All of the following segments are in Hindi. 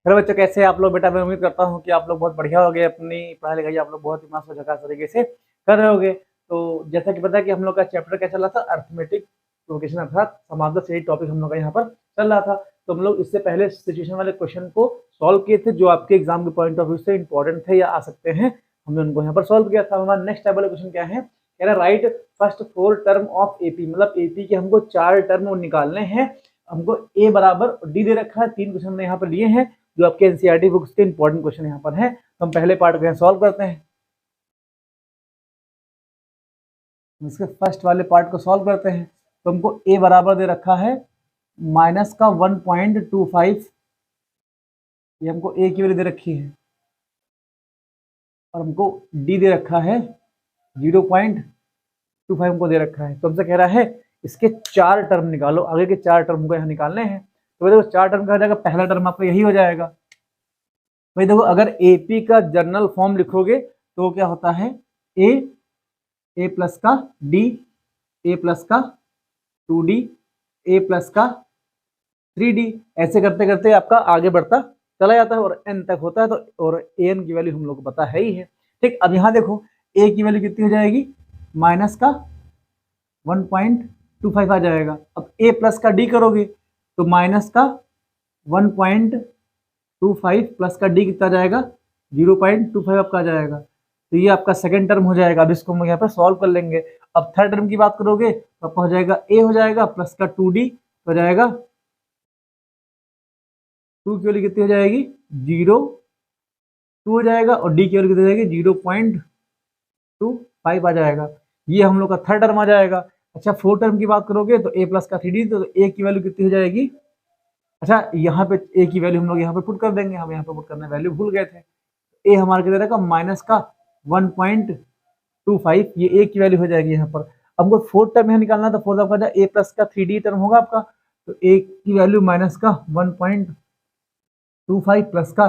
हेलो बच्चों, कैसे हैं आप लोग? बेटा मैं उम्मीद करता हूँ कि आप लोग बहुत बढ़िया हो गए, अपनी पढ़ाई लिखाई आप लोग बहुत ही मस्त और झकास तरीके से कर रहे होगे। तो जैसा कि पता है कि हम लोग का चैप्टर क्या चल रहा था, अर्थमेटिक प्रोग्रेशन अर्थात समांतर से टॉपिक हम लोग का यहाँ पर चल रहा था। तो हम लोग इससे पहले सिचुएशन वाले क्वेश्चन को सॉल्व किए थे, जो आपके एग्जाम के पॉइंट ऑफ व्यू से इंपॉर्टेंट थे या आ सकते हैं। हमने उनको यहाँ पर सॉल्व किया था। हमारा नेक्स्ट टाइप वाला क्वेश्चन क्या है, कह रहा right first 4 term of AP, मतलब एपी के हमको 4 टर्म निकालने हैं। हमको ए बराबर डी दे रखा है। 3 क्वेश्चन हमने यहाँ पर लिए हैं जो आपके एनसीईआरटी बुक्स के इंपॉर्टेंट क्वेश्चन यहाँ पर हैं। तो हम पहले पार्ट को सॉल्व करते हैं। इसके फर्स्ट वाले पार्ट को सॉल्व करते हैं। तो हमको ए बराबर दे रखा है माइनस का 1.25, ये हमको ए की वैल्यू दे रखी है, और हमको डी दे रखा है 0.25 हमको दे रखा है। तो हमसे कह रहा है इसके 4 टर्म निकालो, आगे के 4 टर्म को यहाँ निकालने हैं। तो देखो 4 टर्म का हो जाएगा, पहला टर्म आपका यही हो जाएगा। भाई देखो, अगर एपी का जनरल फॉर्म लिखोगे तो क्या होता है, ए प्लस का डी, ए प्लस का 2d, ए प्लस का 3d, ऐसे करते करते आपका आगे बढ़ता चला जाता है और n तक होता है। तो और an की वैल्यू हम लोग को पता है ही है। ठीक, अब यहाँ देखो a की वैल्यू कितनी हो जाएगी, माइनस का 1.25 आ जाएगा। अब a प्लस का d करोगे तो माइनस का 1.25 प्लस का डी कितना जाएगा, 0.25 आपका आ जाएगा। तो ये आपका सेकंड टर्म हो जाएगा। अब इसको हम यहाँ पर सॉल्व कर लेंगे। अब थर्ड टर्म की बात करोगे तो आपका हो जाएगा ए हो जाएगा प्लस का 2d हो जाएगा, 2 की वैल्यू कितनी हो जाएगी, 0.2 हो जाएगा, और डी की वैल्यू कितनी हो जाएगी, 0.25 आ जाएगा। ये हम लोग का थर्ड टर्म आ जाएगा। अच्छा, फोर्थ टर्म की बात करोगे तो ए प्लस का 3d, तो ए की वैल्यू कितनी हो जाएगी। अच्छा, यहाँ पे ए की वैल्यू हम लोग यहाँ पे पुट कर देंगे, हम यहाँ पे पुट करने वैल्यू भूल गए थे। ए हमारे कितने का, माइनस का 1.25, ये ए की वैल्यू हो जाएगी यहाँ पर। हमको फोर्थ टर्म यहाँ निकालना है, तो फोर्थ आपका ए प्लस का 3d टर्म होगा आपका। तो ए की वैल्यू माइनस का 1.25 प्लस का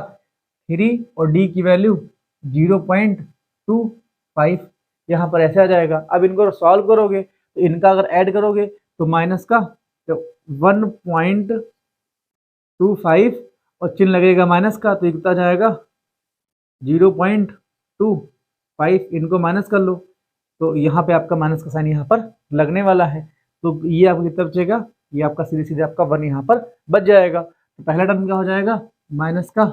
3 और डी की वैल्यू 0.25 यहाँ पर ऐसे आ जाएगा। अब इनको सॉल्व करोगे तो इनका अगर ऐड करोगे तो माइनस का 1.25 और चिन्ह लगेगा माइनस का, तो कितना जाएगा 0.25, इनको माइनस कर लो तो यहाँ पे आपका माइनस का साइन यहाँ पर लगने वाला है। तो ये आपको कितना बचेगा, ये आपका सीधे सीधे आपका 1 यहाँ पर बच जाएगा। तो पहला टर्म क्या हो जाएगा, माइनस का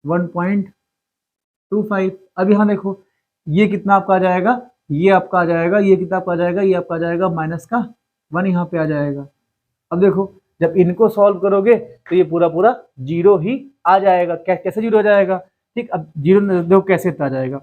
1.25। अब यहाँ देखो ये कितना आपका आ जाएगा, ये आपका आ जाएगा, ये कितना आपका आ जाएगा, ये आपका आ जाएगा माइनस का 1 यहाँ पे आ जाएगा। अब देखो जब इनको सॉल्व करोगे तो ये पूरा पूरा जीरो ही आ जाएगा। कैसे जीरो आ जाएगा, ठीक। अब जीरो देखो कैसे इतना आ जाएगा,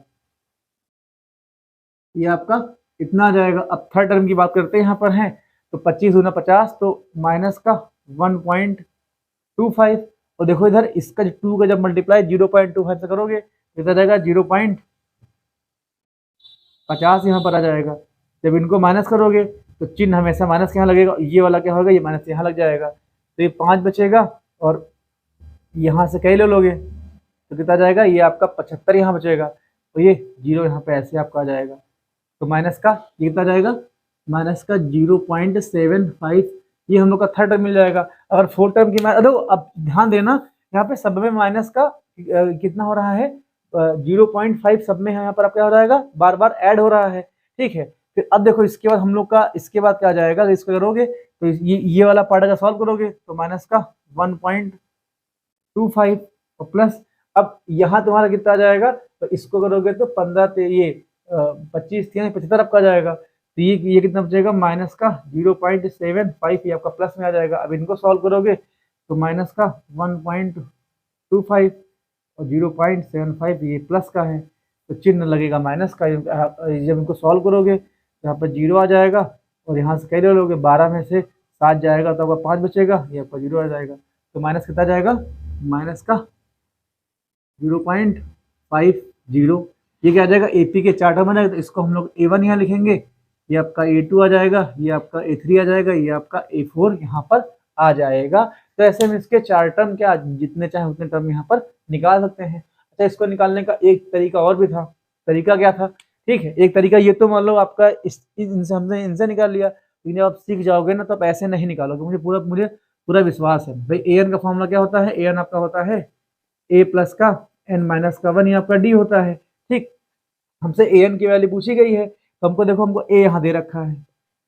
ये आपका इतना आ जाएगा। अब थर्ड टर्म की बात करते हैं यहाँ पर है, तो 25 गुना 50, तो माइनस का 1.25, और देखो इधर इसका 2 का जब मल्टीप्लाई 0.25 से करोगे कितना जाएगा, 0.50 यहाँ पर आ जाएगा। जब इनको माइनस करोगे तो चिन्ह हमेशा माइनस के यहाँ लगेगा, ये वाला क्या होगा, ये माइनस यहाँ लग जाएगा। तो ये 5 बचेगा, और यहाँ से कई ले लोगे तो कितना जाएगा, ये आपका 75 यहाँ बचेगा, तो ये 0 यहाँ पे ऐसे आपका आ जाएगा। तो माइनस का ये कितना जाएगा, माइनस का 0.75, ये हम लोग का थर्ड टर्म मिल जाएगा। अगर फोर्थ टर्म की देखो, अब ध्यान देना यहाँ पे सब में माइनस का कितना हो रहा है, 0.5 सब में यहाँ पर क्या हो जाएगा, बार बार ऐड हो रहा है, ठीक है। फिर अब देखो इसके बाद हम लोग का, इसके बाद क्या आ जाएगा, इसको करोगे तो ये वाला पार्ट अगर सॉल्व करोगे तो माइनस का 1.25 और प्लस, अब यहाँ तुम्हारा कितना आ जाएगा, तो इसको करोगे तो 15 ये 25 75 आपका आ जाएगा। तो ये कितना बचेगा, माइनस का 0.75, ये आपका प्लस में आ जाएगा। अब इनको सॉल्व करोगे तो माइनस का 1.25 और 0.75 ये प्लस का है, तो चिन्ह लगेगा माइनस का। जब इनको सॉल्व करोगे तो यहाँ पर 0 आ जाएगा, और यहाँ से कैसे लोगे, 12 में से 7 जाएगा तो आपका 5 बचेगा, ये आपका 0 आ जाएगा। तो माइनस कितना जाएगा, माइनस का 0.50, ये क्या आ जाएगा, एपी के 4 टर्म आ जाएगा। तो इसको हम लोग A1 यहाँ लिखेंगे, ये आपका A2 आ जाएगा, ये आपका A3 आ जाएगा, ये आपका A4 यहाँ पर आ जाएगा। तो ऐसे में इसके 4 टर्म क्या, जितने चाहे उतने टर्म यहाँ पर निकाल सकते हैं। अच्छा, इसको निकालने का एक तरीका और भी था। तरीका क्या था, ठीक है, एक तरीका ये तो मान लो आपका इनसे हमने इनसे निकाल लिया, लेकिन जब आप सीख जाओगे ना तो आप ऐसे नहीं निकालोगे। मुझे पूरा विश्वास है भाई। an का फॉर्मूला क्या होता है, an आपका होता है ए प्लस का एन माइनस का 1 ये आपका डी होता है। ठीक, हमसे ए एन की वैल्यू पूछी गई है, तो हमको देखो हमको ए यहाँ दे रखा है,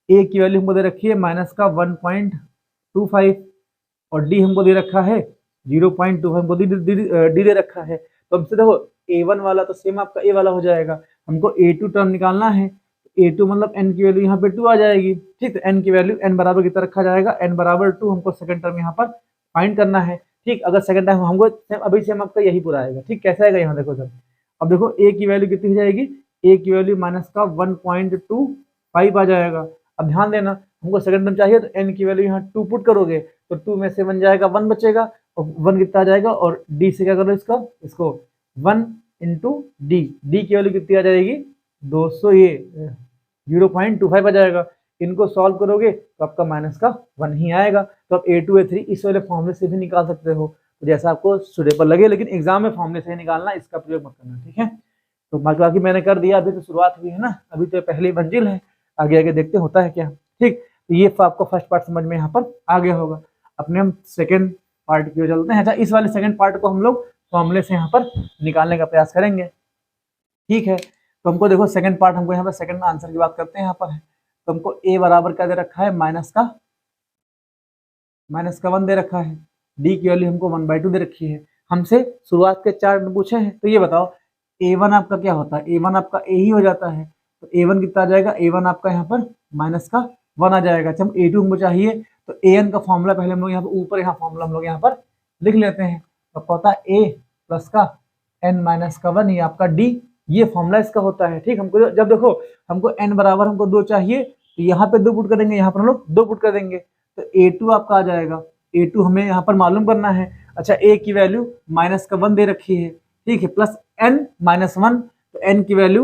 ए की वैल्यू हमको दे रखी है माइनस का 1.25 और डी हमको दे रखा है 0.25 हमको डी दे रखा है। तो हमसे देखो A1 वाला तो सेम आपका ए वाला हो जाएगा, हमको A2 टर्म निकालना है, A2 मतलब n की वैल्यू यहाँ पे 2 आ जाएगी। ठीक, तो n की वैल्यू n बराबर कितना रखा जाएगा, n बराबर 2 हमको सेकंड टर्म यहाँ पर फाइंड करना है। ठीक, अगर सेकंड टाइम हमको अभी से हम आपका यही पूरा आएगा। ठीक, कैसा आएगा यहाँ देखो सर, अब देखो a की वैल्यू कितनी हो जाएगी, a की वैल्यू माइनस का 1.25 आ जाएगा। अब ध्यान देना हमको सेकंड टर्म चाहिए, तो n की वैल्यू यहाँ 2 पुट करोगे तो 2 में से बन जाएगा 1 बचेगा, और 1 कितना आ जाएगा, और d से क्या करो इसको 1 इंटू डी, डी की वैल्यू कितनी आ जाएगी 200, ये 0.25 आ जाएगा। इनको सॉल्व करोगे तो आपका माइनस का 1 ही आएगा। तो आप A2 A3 इस वाले फॉर्मूले से भी निकाल सकते हो, तो जैसा आपको सुटेबल लगे, लेकिन एग्जाम में फॉर्मूले से ही निकालना, इसका प्रयोग मत करना। ठीक है, तो बाकी मैंने कर दिया, अभी तो शुरुआत हुई है ना, अभी तो पहली मंजिल है, आगे आगे देखते होता है क्या। ठीक, तो ये आपको फर्स्ट पार्ट समझ में यहाँ पर आ गया होगा। अपने हम सेकेंड पार्ट की ओर चलते हैं। अच्छा, इस वाले सेकेंड पार्ट को हम लोग फॉर्मूले से यहाँ पर निकालने का प्रयास करेंगे। ठीक है, तो हमको देखो सेकंड पार्ट, हमको यहाँ पर सेकंड आंसर की बात करते हैं। यहाँ पर है तो हमको a बराबर क्या दे रखा है, माइनस का 1 दे रखा है, d की वैल्यू हमको 1/2 दे रखी है। हमसे शुरुआत के 4 में पूछे हैं, तो ये बताओ a1 आपका क्या होता है, a1 आपका a ही हो जाता है, तो a1 कितना आ जाएगा, a1 आपका यहाँ पर माइनस का 1 आ जाएगा। अच्छा, हम a2 हमको चाहिए, तो an का फॉर्मूला पहले हम लोग यहाँ पर ऊपर, यहाँ फॉर्मूला हम लोग यहाँ पर लिख लेते हैं। तो आपका होता है a प्लस का n माइनस का 1, ये आपका d, ये फॉर्मूला इसका होता है। ठीक, हमको जब देखो हमको n बराबर हमको 2 चाहिए, तो यहाँ पे 2 पुट कर देंगे, यहाँ पर हम लोग 2 पुट कर देंगे, तो a2 आपका आ जाएगा। a2 हमें यहाँ पर मालूम करना है। अच्छा, a की वैल्यू माइनस का 1 दे रखी है, ठीक है, प्लस n माइनस 1, तो n की वैल्यू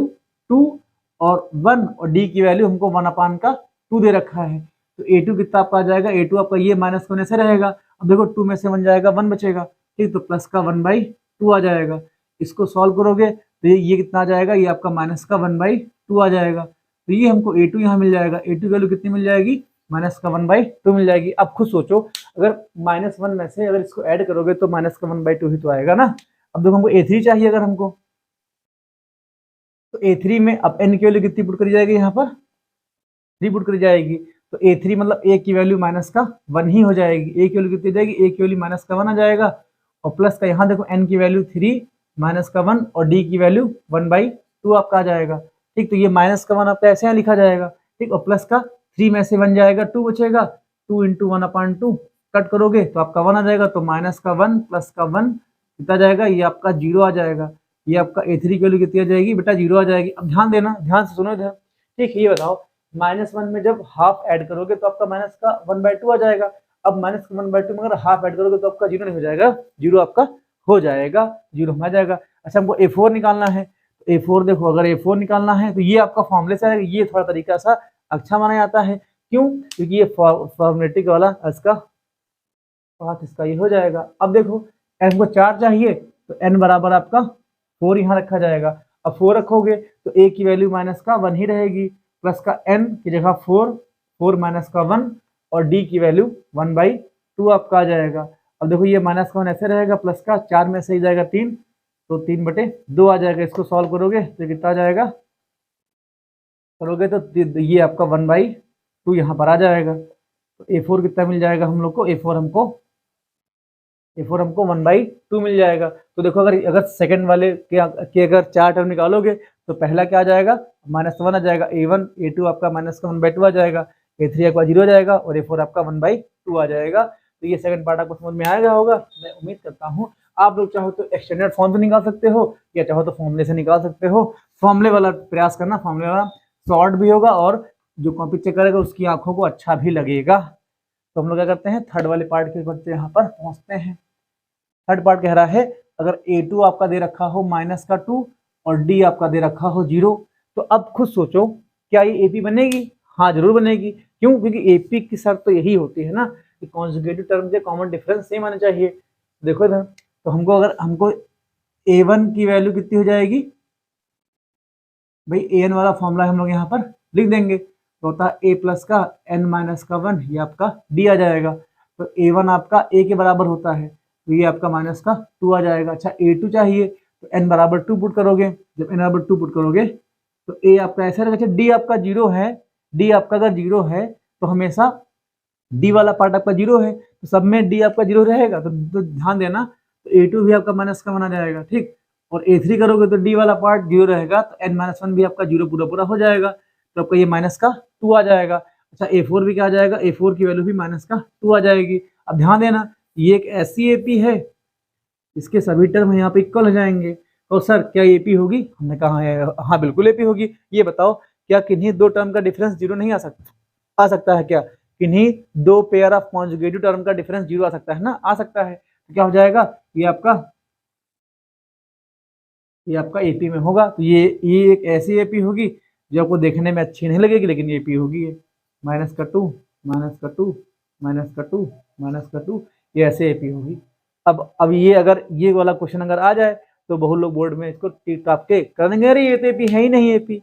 2 और 1, और d की वैल्यू हमको 1/2 दे रखा है। तो a2 कितना आपका आ जाएगा, a2 आपका ये माइनस होने से रहेगा। अब देखो 2 में से बन जाएगा 1 बचेगा। ठीक, तो प्लस का 1/2 आ जाएगा। इसको सॉल्व करोगे तो ये कितना आ जाएगा, ये आपका माइनस का 1/2 आ जाएगा। तो ये हमको a2 यहाँ मिल जाएगा, a2 की वैल्यू कितनी मिल जाएगी, माइनस का 1/2 मिल जाएगी। अब खुद सोचो, अगर -1 में से अगर इसको ऐड करोगे तो माइनस का 1/2 ही तो आएगा ना। अब देखो हमको a3 चाहिए, अगर हमको, तो a3 में अब n की वैल्यू कितनी पुट करी जाएगी, यहाँ पर 3 पुट करी जाएगी। तो a3 मतलब a की वैल्यू माइनस का 1 ही हो जाएगी। a की वैल्यू कितनी जाएगी, a की वैल्यू माइनस का 1 आ जाएगा, और प्लस का यहाँ देखो n की वैल्यू 3 माइनस का 1, और d की वैल्यू 1/2 आपका आ जाएगा। ठीक, तो ये माइनस का 1 आपका ऐसे यहाँ लिखा जाएगा। ठीक, और प्लस का 3 में से बन जाएगा 2 बचेगा, 2 इंटू 1/2 कट करोगे तो आपका 1 आ जाएगा। तो माइनस का 1 प्लस का 1 कितना जाएगा, ये आपका 0 आ जाएगा। ये आपका a3 की वैल्यू कितनी आ जाएगी बेटा, 0 आ जाएगी। अब ध्यान देना, ध्यान से सुनो इधर। ठीक, ये बताओ -1 में जब हाफ ऐड करोगे तो आपका माइनस का 1/2 आ जाएगा। अब माइनस का 1/2 में अगर हाफ ऐड करोगे तो आपका 0 नहीं हो जाएगा, 0 आपका हो जाएगा, 0 आ जाएगा। अच्छा, हमको a4 निकालना है, तो a4 देखो, अगर a4 निकालना है तो ये आपका फॉर्मूले से आएगा। ये थोड़ा तरीका सा अच्छा माना जाता है, क्यों, क्योंकि ये फॉर्मेटिक वाला इसका पाथ इसका ये हो जाएगा। अब देखो n को 4 चाहिए, तो n बराबर आपका 4 यहाँ रखा जाएगा। अब 4 रखोगे तो a की वैल्यू माइनस का 1 ही रहेगी, प्लस का n की जगह 4 माइनस का 1, और d की वैल्यू 1/2 आपका आ जाएगा। अब देखो ये माइनस का 1 ऐसे रहेगा, प्लस का 4 में से ही जाएगा 3, तो 3/2 आ जाएगा। इसको सॉल्व करोगे तो कितना आ जाएगा, करोगे तो ये आपका 1/2 यहाँ पर आ जाएगा। तो a4 कितना मिल जाएगा हम लोग को, a4 हमको 1/2 मिल जाएगा। तो देखो अगर सेकंड वाले के अगर 4 टर्म निकालोगे तो पहला क्या आ जाएगा, -1 आ जाएगा, a1 a2 आपका माइनस का 1/2 आ जाएगा, a3 आपका 0 आ जाएगा, और a4 आपका 1/2 आ जाएगा। तो ये सेकंड पार्ट आपको समझ में आ गया होगा, मैं उम्मीद करता हूँ। आप लोग चाहो तो एक्सटेंडेड फॉर्म से निकाल सकते हो, या चाहो तो फॉर्मूले से निकाल सकते हो। फॉर्मूले वाला प्रयास करना, फॉर्मूले वाला शॉर्ट भी होगा, और जो कॉपी चेक करेगा उसकी आंखों को अच्छा भी लगेगा। तो हम लोग क्या करते हैं, थर्ड वाले पार्ट के बच्चे यहाँ पर पहुँचते हैं। थर्ड पार्ट कह रहा है, अगर a2 आपका दे रखा हो -2 और d आपका दे रखा हो 0, तो अब खुद सोचो क्या ये AP बनेगी? हाँ, जरूर बनेगी। क्यों? क्योंकि AP की शर्त तो यही होती है ना कि कॉन्जुगेटिव टर्म के कॉमन डिफरेंस सेम आना चाहिए। देखो इधर, तो हमको a1 की वैल्यू कितनी हो जाएगी भाई, an वाला फॉर्मूला हम लोग यहाँ पर लिख देंगे, तो होता है a प्लस का n माइनस का 1, ये आपका d आ जाएगा। तो a1 आपका a के बराबर होता है, तो ये आपका माइनस का 2 आ जाएगा। अच्छा A2 चाहिए तो n बराबर 2 पुट करोगे, जब n बराबर 2 पुट करोगे तो A आपका ऐसा रहेगा। अच्छा D आपका 0 है, D आपका अगर 0 है तो हमेशा D वाला पार्ट आपका 0 है, तो सब में D आपका 0 रहेगा, तो ध्यान देना, तो A2 भी आपका माइनस का बना जाएगा, ठीक। और A3 करोगे तो D वाला पार्ट 0 रहेगा, तो n-1 भी आपका 0 पूरा पूरा हो जाएगा, तो आपका ये माइनस का 2 आ जाएगा। अच्छा A4 भी क्या आ जाएगा, A4 की वैल्यू भी माइनस का 2 आ जाएगी। अब ध्यान देना, ये एक ऐसी AP है इसके सभी टर्म यहाँ पे इक्वल हो जाएंगे। तो सर क्या AP होगी, हमने कहा है हाँ बिल्कुल AP होगी। ये बताओ क्या किन्हीं दो टर्म का डिफरेंस 0 नहीं आ सकता है क्या? किन्हीं दो पेयर ऑफ कॉन्जुगेटिव टर्म का डिफरेंस 0 आ सकता है ना, आ सकता है। तो क्या हो जाएगा, ये आपका AP में होगा। तो ये एक ऐसी AP होगी जो आपको देखने में अच्छी नहीं लगेगी, लेकिन ये AP होगी। ये माइनस का 2 माइनस का 2 माइनस का 2 माइनस का 2, ये ऐसे AP होगी। अब ये अगर ये वाला क्वेश्चन अगर आ जाए तो बहुत लोग बोर्ड में इसको टिक टाप के कर देंगे, अरे ये तो AP है ही नहीं। AP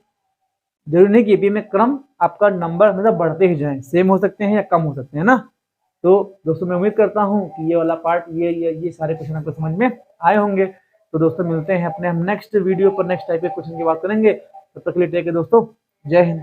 जरूरी नहीं कि AP में क्रम आपका नंबर मतलब बढ़ते ही जाए, सेम हो सकते हैं या कम हो सकते हैं ना। तो दोस्तों मैं उम्मीद करता हूँ कि ये वाला पार्ट ये सारे क्वेश्चन आपको समझ में आए होंगे। तो दोस्तों मिलते हैं अपने हम नेक्स्ट वीडियो पर, नेक्स्ट टाइप के क्वेश्चन की बात करेंगे। तब तक के लिए टेक केयर दोस्तों, जय हिंद।